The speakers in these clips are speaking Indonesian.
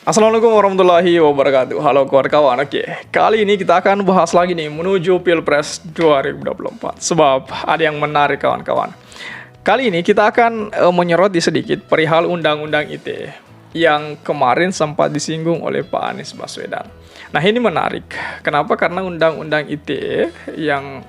Assalamualaikum warahmatullahi wabarakatuh. Halo kawan-kawan. Oke, kali ini kita akan bahas lagi nih menuju Pilpres 2024. Sebab ada yang menarik kawan-kawan. Kali ini kita akan menyoroti sedikit perihal Undang-Undang ITE yang kemarin sempat disinggung oleh Pak Anies Baswedan. Nah, ini menarik. Kenapa? Karena Undang-Undang ITE yang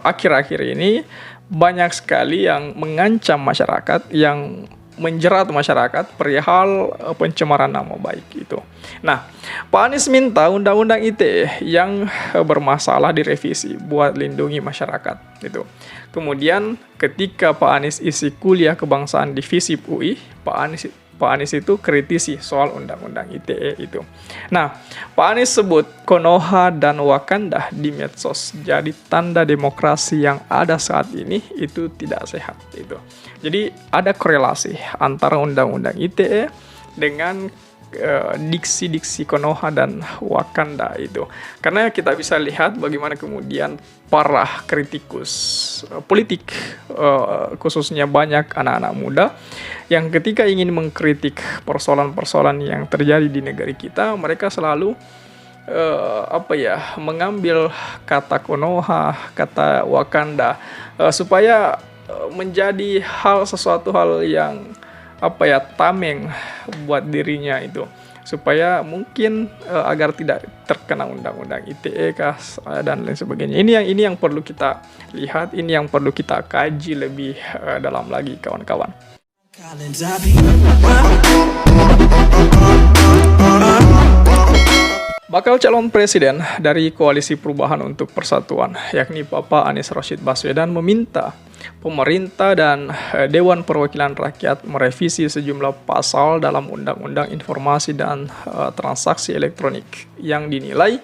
akhir-akhir ini banyak sekali yang mengancam masyarakat, yang menjerat masyarakat perihal pencemaran nama baik itu. Nah, Pak Anies minta Undang-Undang ITE yang bermasalah direvisi buat lindungi masyarakat itu. Kemudian ketika Pak Anies isi kuliah kebangsaan di FISIP UI, Pak Anies itu kritisi soal Undang-Undang ITE itu. Nah, Pak Anies sebut Konoha dan Wakanda di medsos jadi tanda demokrasi yang ada saat ini itu tidak sehat itu. Jadi ada korelasi antara Undang-Undang ITE dengan diksi-diksi Konoha dan Wakanda itu. Karena kita bisa lihat bagaimana kemudian para kritikus politik, khususnya banyak anak-anak muda, yang ketika ingin mengkritik persoalan-persoalan yang terjadi di negeri kita, mereka selalu mengambil kata Konoha, kata Wakanda, supaya menjadi sesuatu hal yang tameng buat dirinya itu, supaya mungkin agar tidak terkena Undang-Undang ITE dan lain sebagainya. Ini yang perlu kita lihat, ini yang perlu kita kaji lebih dalam lagi kawan-kawan. Bakal calon presiden dari Koalisi Perubahan untuk Persatuan, yakni Bapak Anies Rashid Baswedan, meminta pemerintah dan Dewan Perwakilan Rakyat merevisi sejumlah pasal dalam Undang-Undang Informasi dan Transaksi Elektronik yang dinilai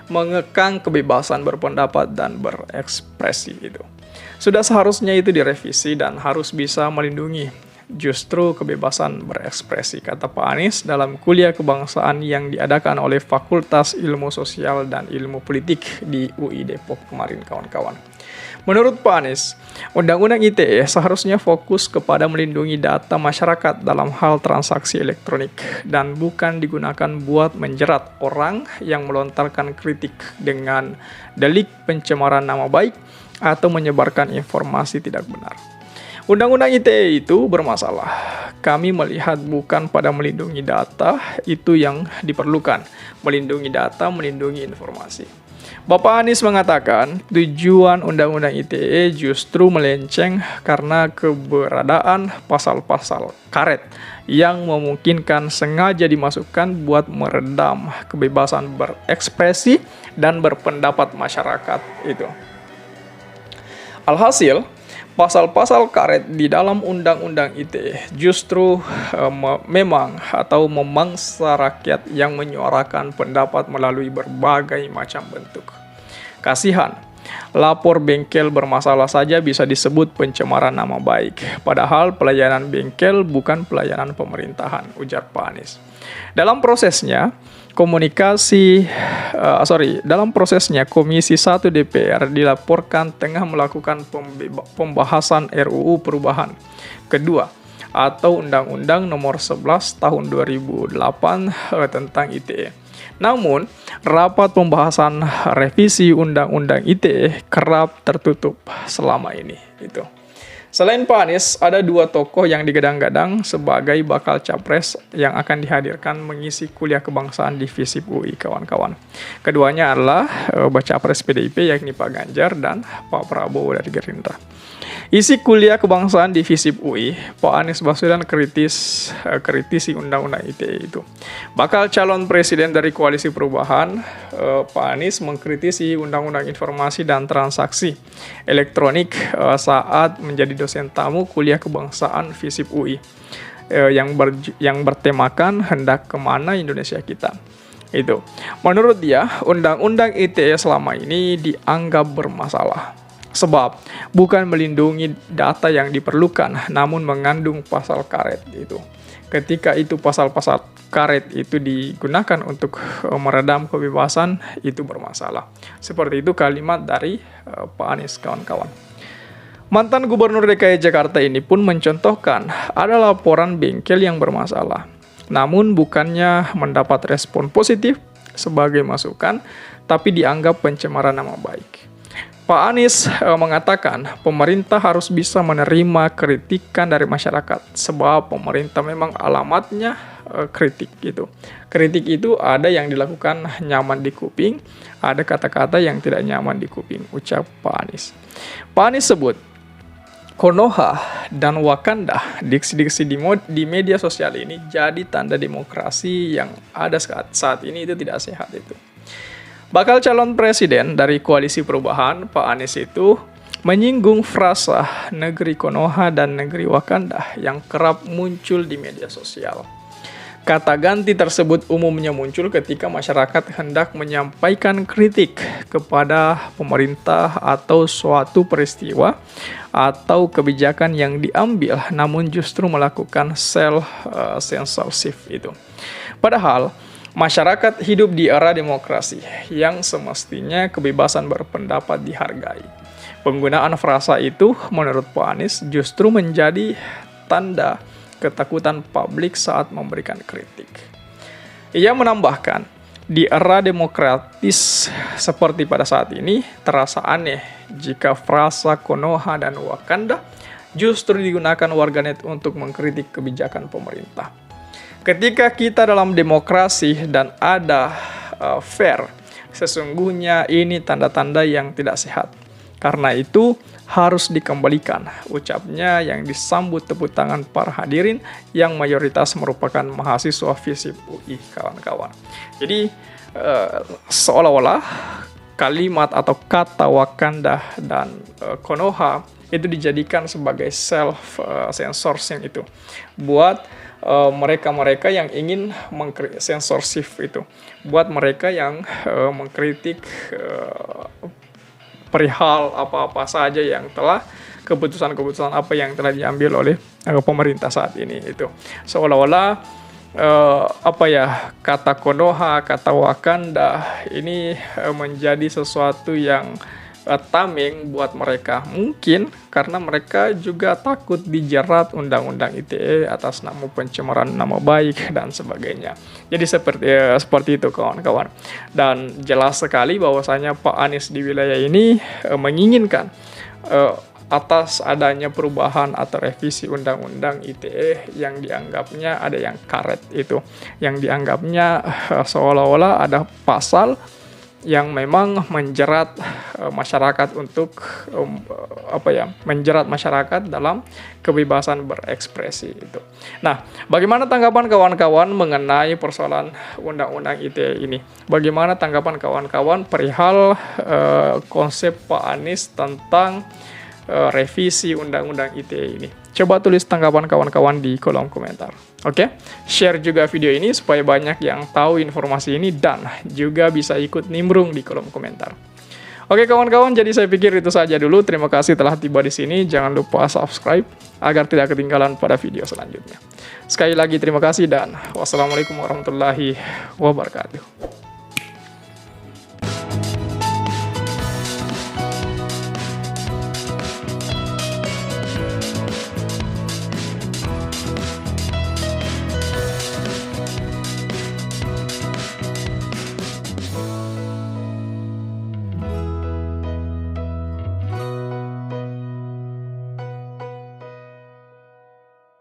mengekang kebebasan berpendapat dan berekspresi itu. Sudah seharusnya itu direvisi dan harus bisa melindungi justru kebebasan berekspresi, kata Pak Anies dalam kuliah kebangsaan yang diadakan oleh Fakultas Ilmu Sosial dan Ilmu Politik di UI Depok kemarin kawan-kawan. Menurut Pak Anies, Undang-Undang ITE seharusnya fokus kepada melindungi data masyarakat dalam hal transaksi elektronik dan bukan digunakan buat menjerat orang yang melontarkan kritik dengan delik pencemaran nama baik atau menyebarkan informasi tidak benar. Undang-Undang ITE itu bermasalah. Kami melihat bukan pada melindungi data itu yang diperlukan. Melindungi data, melindungi informasi. Bapak Anies mengatakan tujuan Undang-Undang ITE justru melenceng karena keberadaan pasal-pasal karet yang memungkinkan sengaja dimasukkan buat meredam kebebasan berekspresi dan berpendapat masyarakat itu. Alhasil, pasal-pasal karet di dalam Undang-Undang ITE justru memangsa rakyat yang menyuarakan pendapat melalui berbagai macam bentuk. Kasihan, lapor bengkel bermasalah saja bisa disebut pencemaran nama baik, padahal pelayanan bengkel bukan pelayanan pemerintahan, ujar Pak Anies. Dalam prosesnya, Komisi 1 DPR dilaporkan tengah melakukan pembahasan RUU Perubahan Kedua atau Undang-Undang Nomor 11 Tahun 2008 tentang ITE. Namun, rapat pembahasan revisi Undang-Undang ITE kerap tertutup selama ini. Selain Pak Anies, ada dua tokoh yang digadang-gadang sebagai bakal capres yang akan dihadirkan mengisi kuliah kebangsaan di FISIP UI, kawan-kawan. Keduanya adalah baca pres PDIP, yakni Pak Ganjar dan Pak Prabowo dari Gerindra. Isi kuliah kebangsaan di FISIP UI, Pak Anies Baswedan kritisi Undang-Undang ITE itu. Bakal calon presiden dari Koalisi Perubahan, Pak Anies mengkritisi Undang-Undang Informasi dan Transaksi Elektronik saat menjadi dosen tamu kuliah kebangsaan FISIP UI yang bertemakan hendak kemana Indonesia kita. Itu. Menurut dia, Undang-Undang ITE selama ini dianggap bermasalah. Sebab bukan melindungi data yang diperlukan, namun mengandung pasal karet itu. Ketika itu pasal-pasal karet itu digunakan untuk meredam kebebasan, itu bermasalah. Seperti itu kalimat dari Pak Anies, kawan-kawan. Mantan Gubernur DKI Jakarta ini pun mencontohkan ada laporan bengkel yang bermasalah. namun bukannya mendapat respon positif sebagai masukan, tapi dianggap pencemaran nama baik. Pak Anies mengatakan pemerintah harus bisa menerima kritikan dari masyarakat, sebab pemerintah memang alamatnya kritik gitu. Kritik itu ada yang dilakukan nyaman di kuping, ada kata-kata yang tidak nyaman di kuping, ucap Pak Anies. Pak Anies sebut Konoha dan Wakanda, diksi-diksi di media sosial ini jadi tanda demokrasi yang ada saat ini itu tidak sehat itu. Bakal calon presiden dari Koalisi Perubahan, Pak Anies itu menyinggung frasa negeri Konoha dan negeri Wakanda yang kerap muncul di media sosial. Kata ganti tersebut umumnya muncul ketika masyarakat hendak menyampaikan kritik kepada pemerintah atau suatu peristiwa atau kebijakan yang diambil, namun justru melakukan self-censorship itu. Padahal, masyarakat hidup di era demokrasi yang semestinya kebebasan berpendapat dihargai. Penggunaan frasa itu menurut Pak Anies justru menjadi tanda ketakutan publik saat memberikan kritik. Ia menambahkan, di era demokratis seperti pada saat ini, terasa aneh jika frasa Konoha dan Wakanda justru digunakan warganet untuk mengkritik kebijakan pemerintah. Ketika kita dalam demokrasi dan ada fair, sesungguhnya ini tanda-tanda yang tidak sehat. Karena itu harus dikembalikan, ucapnya yang disambut tepuk tangan para hadirin yang mayoritas merupakan mahasiswa FISIP UI, kawan-kawan. Jadi seolah-olah kalimat atau kata Wakanda dan Konoha itu dijadikan sebagai self-censorship itu buat mereka-mereka yang ingin censorship itu, buat mereka yang mengkritik perihal apa-apa saja yang telah keputusan-keputusan apa yang telah diambil oleh pemerintah saat ini itu. Seolah-olah kata Konoha, kata Wakanda ini menjadi sesuatu yang tameng buat mereka. Mungkin karena mereka juga takut dijerat Undang-Undang ITE atas nama pencemaran nama baik dan sebagainya. Jadi seperti itu kawan-kawan. Dan jelas sekali bahwasanya Pak Anies di wilayah ini menginginkan atas adanya perubahan atau revisi Undang-Undang ITE yang dianggapnya ada yang karet itu, yang dianggapnya seolah-olah ada pasal yang memang menjerat masyarakat untuk menjerat masyarakat dalam kebebasan berekspresi itu. Nah, bagaimana tanggapan kawan-kawan mengenai persoalan Undang-Undang ITE ini? Bagaimana tanggapan kawan-kawan perihal konsep Pak Anies tentang revisi Undang-Undang ITE ini? Coba tulis tanggapan kawan-kawan di kolom komentar. Oke, share juga video ini supaya banyak yang tahu informasi ini dan juga bisa ikut nimbrung di kolom komentar. Oke kawan-kawan, jadi saya pikir itu saja dulu. Terima kasih telah tiba di sini. Jangan lupa subscribe agar tidak ketinggalan pada video selanjutnya. Sekali lagi terima kasih dan wassalamualaikum warahmatullahi wabarakatuh.